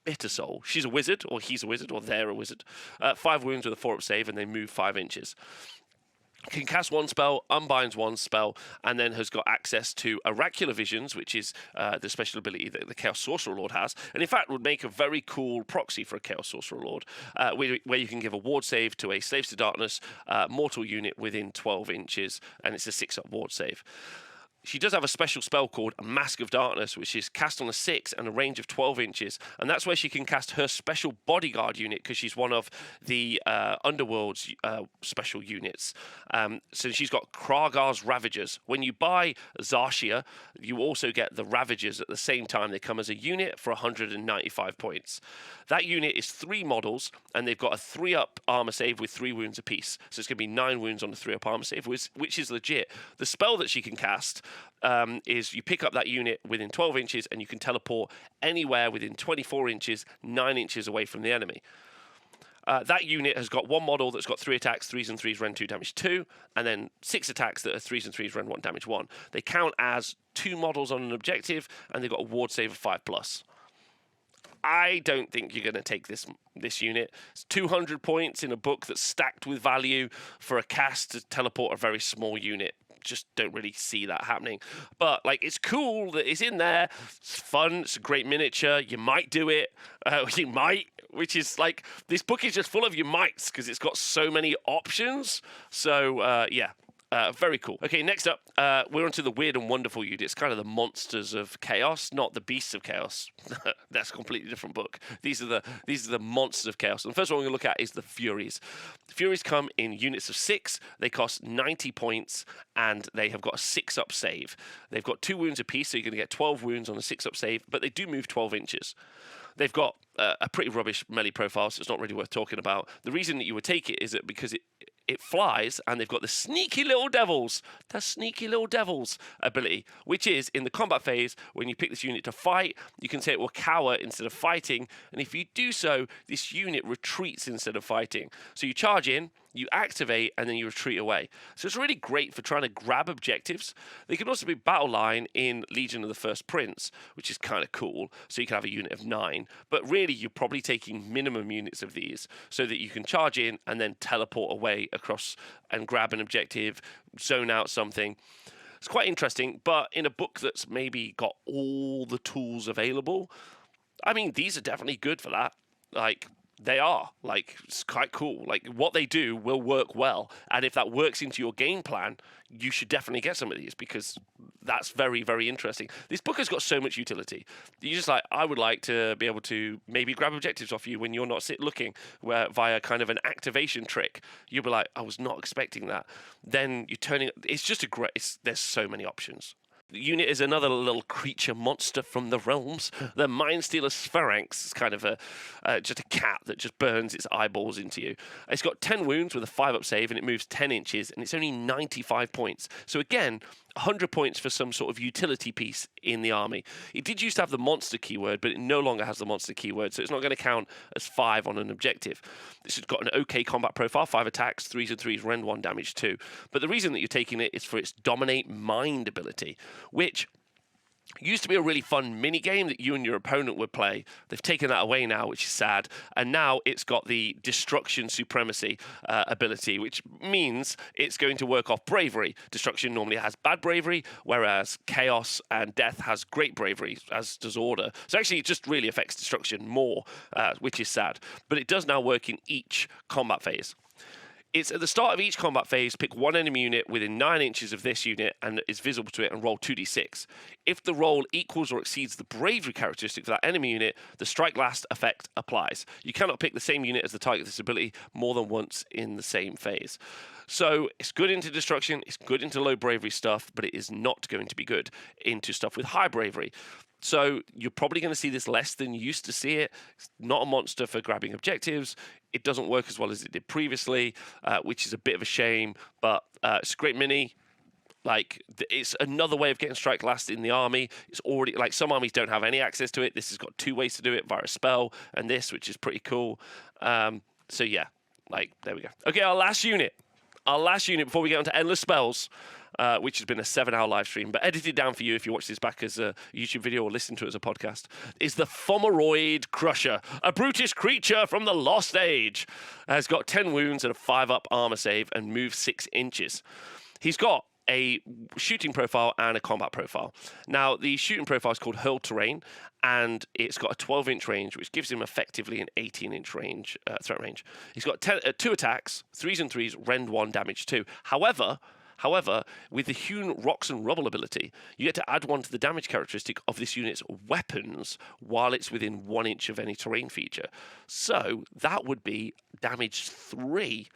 Bittersoul. She's a wizard, or he's a wizard, or they're a wizard. 5 wounds with a 4-up save, and they move 5 inches. Can cast 1 spell, unbinds 1 spell, and then has got access to Oracular Visions, which is the special ability that the Chaos Sorcerer Lord has, and in fact would make a very cool proxy for a Chaos Sorcerer Lord, where you can give a ward save to a Slaves to Darkness mortal unit within 12 inches, and it's a 6-up ward save. She does have a special spell called Mask of Darkness, which is cast on a 6 and a range of 12 inches. And that's where she can cast her special bodyguard unit, because she's one of the Underworld's special units. So she's got Kragar's Ravagers. When you buy Zarshia, you also get the Ravagers at the same time. They come as a unit for 195 points. That unit is 3 models, and they've got a 3-up armor save with 3 wounds apiece. So it's going to be 9 wounds on the 3-up armor save, which is legit. The spell that she can cast is you pick up that unit within 12 inches, and you can teleport anywhere within 24 inches, 9 inches away from the enemy. That unit has got 1 model that's got 3 attacks, 3s and 3s, rend 2, damage 2, and then 6 attacks that are 3s and 3s, rend 1, damage 1. They count as 2 models on an objective, and they've got a ward save of 5+. I don't think you're going to take this unit. It's 200 points in a book that's stacked with value for a cast to teleport a very small unit. Just don't really see that happening. But, like, it's cool that it's in there. It's fun. It's a great miniature. You might do it. You might, which is, like, this book is just full of you mights because it's got so many options. So, yeah. Very cool. Okay, next up, we're onto the weird and wonderful units, kind of the monsters of chaos, not the beasts of chaos. That's a completely different book. These are the monsters of chaos. And the first one we're going to look at is the Furies. The Furies come in units of 6. They cost 90 points, and they have got a 6-up save. They've got 2 wounds apiece, so you're going to get 12 wounds on a 6-up save, but they do move 12 inches. They've got a pretty rubbish melee profile, so it's not really worth talking about. The reason that you would take it is that because it flies, and they've got the sneaky little devils ability, which is in the combat phase, when you pick this unit to fight, you can say it will cower instead of fighting, and if you do so, this unit retreats instead of fighting. So you charge in, you activate, and then you retreat away. So it's really great for trying to grab objectives. They can also be battle line in Legion of the First Prince, which is kind of cool. So you can have a unit of 9. But really, you're probably taking minimum units of these so that you can charge in and then teleport away across and grab an objective, zone out something. It's quite interesting, but in a book that's maybe got all the tools available, I mean, these are definitely good for that. Like, they are. Like, it's quite cool. Like, what they do will work well. And if that works into your game plan, you should definitely get some of these, because that's very, very interesting. This book has got so much utility. You just like, I would like to be able to maybe grab objectives off you when you're not looking, where via kind of an activation trick. You'll be like, I was not expecting that. Then you're turning, it's just a great, there's so many options. The unit is another little creature monster from the realms. The Mindstealer Sphiranx is kind of just a cat that just burns its eyeballs into you. It's got 10 wounds with a 5-up save, and it moves 10 inches, and it's only 95 points. So again, 100 points for some sort of utility piece in the army. It did used to have the monster keyword, but it no longer has the monster keyword, so it's not going to count as 5 on an objective. This has got an okay combat profile, 5 attacks, 3s and 3s, rend 1, damage 2. But the reason that you're taking it is for its Dominate Mind ability, which used to be a really fun mini game that you and your opponent would play. They've taken that away now, which is sad. And now it's got the Destruction Supremacy ability, which means it's going to work off bravery. Destruction normally has bad bravery, whereas Chaos and Death has great bravery, as does Order. So actually, it just really affects Destruction more, which is sad. But it does now work in each combat phase. It's at the start of each combat phase, pick one enemy unit within 9 inches of this unit and is visible to it, and roll 2d6. If the roll equals or exceeds the bravery characteristic for that enemy unit, the strike last effect applies. You cannot pick the same unit as the target of this ability more than once in the same phase. So it's good into destruction, it's good into low bravery stuff, but it is not going to be good into stuff with high bravery. So you're probably going to see this less than you used to see it. It's not a monster for grabbing objectives. It doesn't work as well as it did previously, which is a bit of a shame, but it's a great mini. Like, it's another way of getting strike last in the army. It's already, like, some armies don't have any access to it. This has got 2 ways to do it, via a spell and this, which is pretty cool. So yeah, like, there we go. Okay, our last unit before we get on to Endless Spells, which has been a 7-hour live stream, but edited down for you if you watch this back as a YouTube video or listen to it as a podcast, is the Fomoroid Crusher, a brutish creature from the Lost Age. Has got 10 wounds and a 5-up armor save and moves 6 inches. He's got a shooting profile and a combat profile. Now, the shooting profile is called Hurl Terrain, and it's got a 12-inch range, which gives him effectively an 18-inch range, threat range. He's got 2 attacks, 3s and 3s, rend 1, damage 2. However, with the Hewn Rocks and Rubble ability, you get to add 1 to the damage characteristic of this unit's weapons while it's within 1 inch of any terrain feature. So that would be damage 3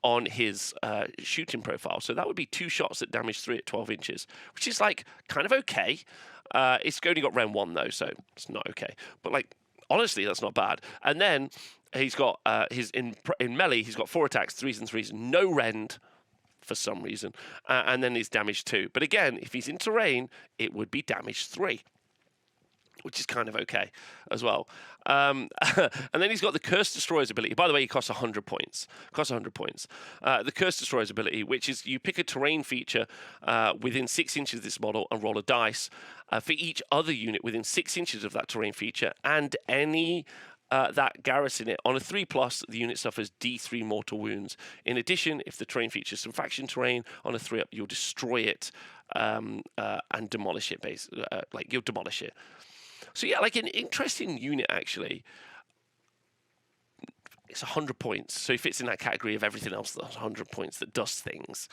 on his shooting profile. So that would be 2 shots at damage 3 at 12 inches, which is like kind of okay. It's only got rend 1 though, so it's not okay. But like, honestly, that's not bad. And then he's got in melee, he's got 4 attacks, 3s and 3s, no rend for some reason, and then he's damage 2. But again, if he's in terrain, it would be damage 3, which is kind of okay as well. And then he's got the Curse Destroyer's ability. By the way, he costs 100 points. The Curse Destroyer's ability, which is you pick a terrain feature within 6 inches of this model and roll a dice for each other unit within 6 inches of that terrain feature, and any that garrison it. On a 3+, the unit suffers D3 mortal wounds. In addition, if the terrain features some faction terrain, on a 3-up, you'll destroy it and demolish it. Like, you'll demolish it. So yeah, like an interesting unit, actually. it's 100 points, so he fits in that category of everything else that's 100 points that does things.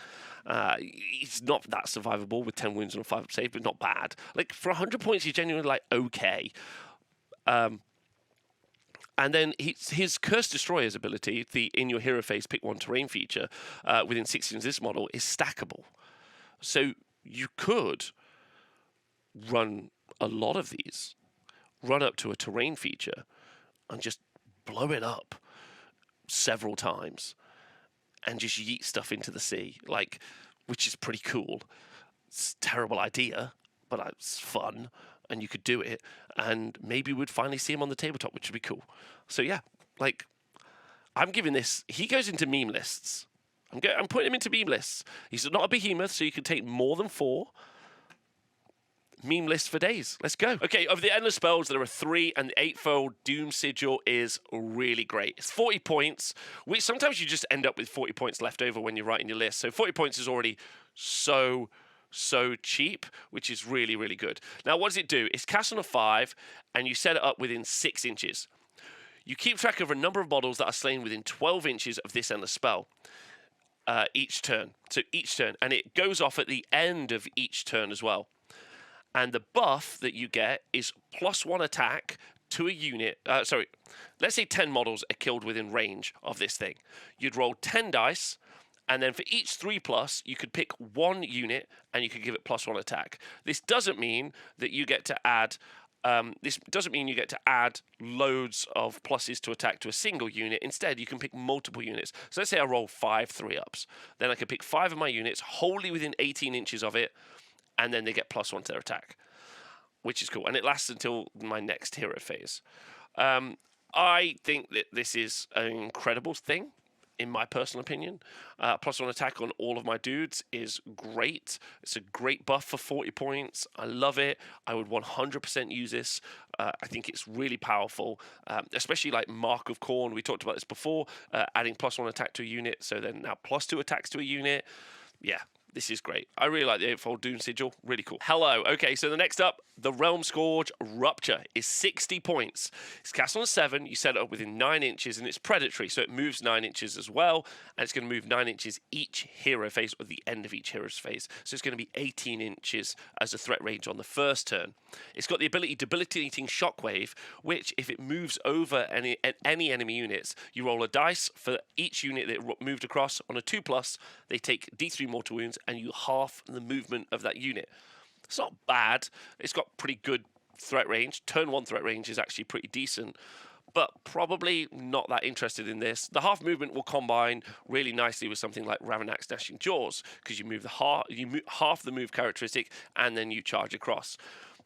He's not that survivable with 10 wounds and a 5-up save, but not bad. Like, for 100 points, he's genuinely, like, okay. And then his Curse Destroyer's ability, the in your hero phase pick one terrain feature, within 16 of this model, is stackable. So you could run a lot of these, run up to a terrain feature, and just blow it up several times, and just yeet stuff into the sea, like, which is pretty cool. It's a terrible idea, but it's fun. And you could do it, and maybe we'd finally see him on the tabletop, which would be cool. So yeah, like, I'm giving this. He goes into meme lists. I'm putting him into meme lists. He's not a behemoth, so you can take more than 4. Meme list for days. Let's go. Okay, of the endless spells, there are 3, and the 8-fold Doom Sigil is really great. It's 40 points, which sometimes you just end up with 40 points left over when you're writing your list. So 40 points is already so cheap, which is really, really good. Now, what does it do? It's cast on a 5, and you set it up within 6 inches. You keep track of a number of models that are slain within 12 inches of this endless spell each turn. So each turn, and it goes off at the end of each turn as well. And the buff that you get is +1 attack to a unit. Let's say 10 models are killed within range of this thing. You'd roll 10 dice, and then for each 3+, you could pick 1 unit, and you could give it +1 attack. This doesn't mean that you get to add. Loads of pluses to attack to a single unit. Instead, you can pick multiple units. So let's say I roll 5 3-ups. Then I can pick 5 of my units wholly within 18 inches of it, and then they get +1 to their attack, which is cool. And it lasts until my next hero phase. I think that this is an incredible thing, in my personal opinion. +1 attack on all of my dudes is great. It's a great buff for 40 points. I love it. I would 100% use this. I think it's really powerful, especially like Mark of Khorne. We talked about this before, adding +1 attack to a unit, so then now +2 attacks to a unit. Yeah. This is great. I really like the 8-fold Doom Sigil. Really cool. Hello. Okay, so the next up, the Realm Scourge Rupture is 60 points. It's cast on 7. You set it up within 9 inches, and it's predatory, so it moves 9 inches as well, and it's going to move 9 inches each hero phase, or the end of each hero's phase. So it's going to be 18 inches as a threat range on the first turn. It's got the ability Debilitating Shockwave, which, if it moves over any enemy units, you roll a dice for each unit that it moved across. On a 2+, they take D3 mortal wounds, and you half the movement of that unit. It's not bad. It's got pretty good threat range. Turn 1 threat range is actually pretty decent, but probably not that interested in this. The half movement will combine really nicely with something like Ravagnax Gnashing Jaws, because you move half the move characteristic, and then you charge across.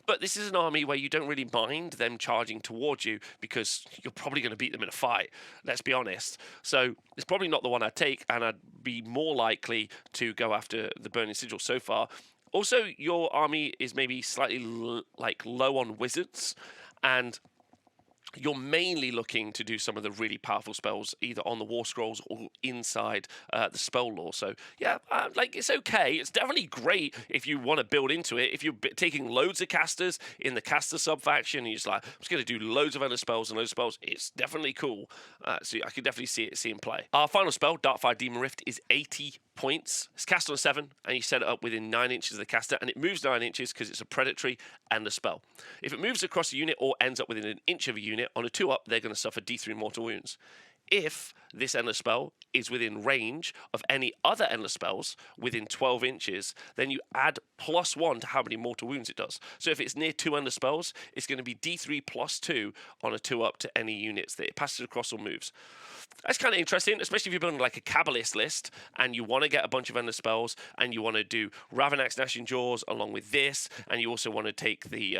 But this is an army where you don't really mind them charging towards you, because you're probably going to beat them in a fight, let's be honest. So it's probably not the one I'd take, and I'd be more likely to go after the Burning Sigil so far. Also, your army is maybe slightly low on wizards, and you're mainly looking to do some of the really powerful spells either on the War Scrolls or inside the spell lore. So yeah, it's okay. It's definitely great if you want to build into it. If you're taking loads of casters in the caster sub-faction and you're just like, I'm just going to do loads of endless spells and loads of spells, it's definitely cool. So I can definitely see it in play. Our final spell, Darkfire Demon Rift, is 80 points. It's cast on 7, and you set it up within 9 inches of the caster, and it moves 9 inches because it's a predatory and a spell. If it moves across a unit or ends up within an inch of a unit, on a 2-up, they're going to suffer D3 mortal wounds. If this endless spell is within range of any other endless spells within 12 inches, then you add +1 to how many mortal wounds it does. So if it's near 2 endless spells, it's going to be D3 +2 on a 2-up to any units that it passes across or moves. That's kind of interesting, especially if you're building like a Kabbalist list and you want to get a bunch of endless spells and you want to do Ravagnax Gnashing Jaws along with this, and you also want to take the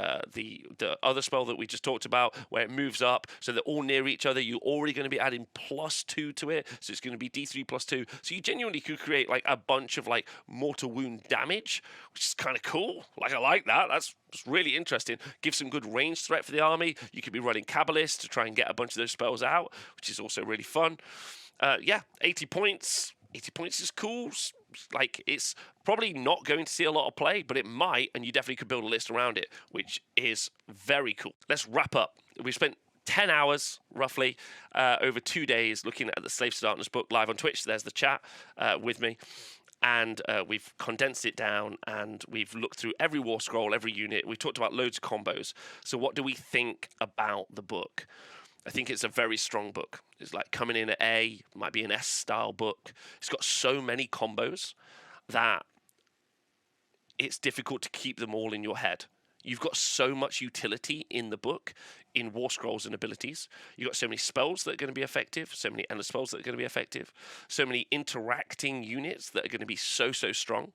other spell that we just talked about where it moves up so they're all near each other. You're already going to be adding +2 to it, so it's going to be D3 +2. So you genuinely could create like a bunch of like mortal wound damage, which is kind of cool. Like, I like that. That's really interesting. Give some good range threat for the army. You could be running Kabbalist to try and get a bunch of those spells out, which is also really fun. Yeah, 80 points. 80 points is cool. Like, it's probably not going to see a lot of play, but it might, and you definitely could build a list around it, which is very cool. Let's wrap up. We've spent 10 hours, roughly, over 2 days, looking at the Slaves to Darkness book live on Twitch. There's the chat with me. And we've condensed it down, and we've looked through every war scroll, every unit. We talked about loads of combos. So what do we think about the book? I think it's a very strong book. It's like coming in at A, might be an S-style book. It's got so many combos that it's difficult to keep them all in your head. You've got so much utility in the book, in war scrolls and abilities. You've got so many spells that are going to be effective, so many endless spells that are going to be effective, so many interacting units that are going to be so strong.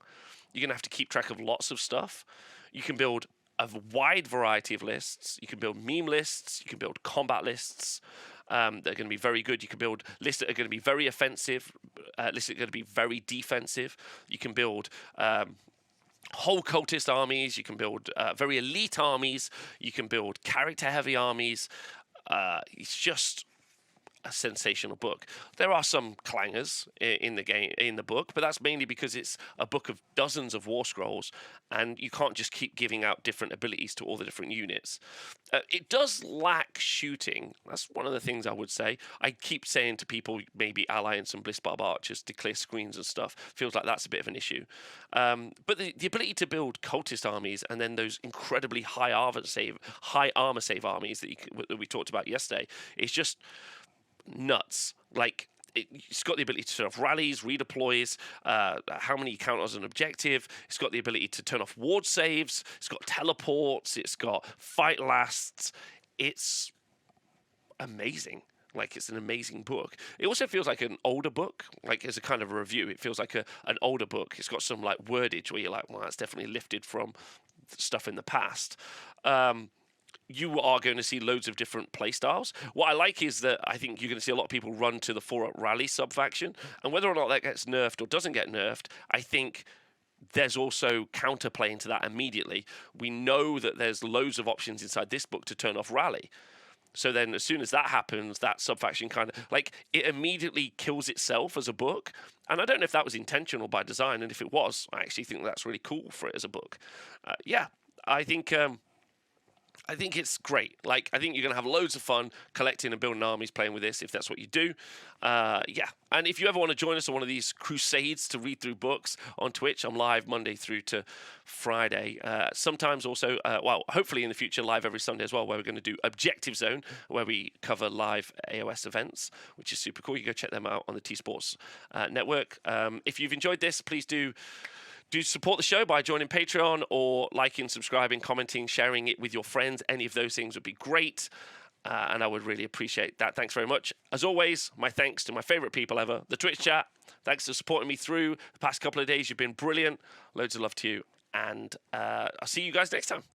You're going to have to keep track of lots of stuff. You can build a wide variety of lists. You can build meme lists. You can build combat lists that are going to be very good. You can build lists that are going to be very offensive, lists that are going to be very defensive. You can build whole cultist armies. You can build very elite armies. You can build character-heavy armies. It's just a sensational book. There are some clangers in the game, in the book, but that's mainly because it's a book of dozens of war scrolls, and you can't just keep giving out different abilities to all the different units. It does lack shooting. That's one of the things I would say. I keep saying to people, maybe allying some Blissbarb archers to clear screens and stuff. Feels like that's a bit of an issue. But the ability to build cultist armies, and then those incredibly high armor save armies that we talked about yesterday, is just nuts. Like, it's got the ability to turn off rallies, redeploys, how many counters an objective. It's got the ability to turn off ward saves. It's got teleports. It's got fight lasts. It's amazing. Like, it's an amazing book. It also feels like an older book. Like, as a kind of a review, it feels like an older book. It's got some, like, wordage where you're like, well, that's definitely lifted from stuff in the past. You are going to see loads of different playstyles. What I like is that I think you're going to see a lot of people run to the 4-up rally sub-faction, and whether or not that gets nerfed or doesn't get nerfed, I think there's also counterplay into that immediately. We know that there's loads of options inside this book to turn off rally. So then as soon as that happens, that sub-faction kind of, like, it immediately kills itself as a book. And I don't know if that was intentional by design, and if it was, I actually think that's really cool for it as a book. Yeah, I think it's great. Like, I think you're going to have loads of fun collecting and building armies playing with this, if that's what you do. Yeah. And if you ever want to join us on one of these crusades to read through books on Twitch, I'm live Monday through to Friday. Sometimes also, well, hopefully in the future, live every Sunday as well, where we're going to do Objective Zone, where we cover live AOS events, which is super cool. You go check them out on the T-Sports network. If you've enjoyed this, please do support the show by joining Patreon or liking, subscribing, commenting, sharing it with your friends. Any of those things would be great, and I would really appreciate that. Thanks very much. As always, my thanks to my favorite people ever, the Twitch chat. Thanks for supporting me through the past couple of days. You've been brilliant. Loads of love to you, and I'll see you guys next time.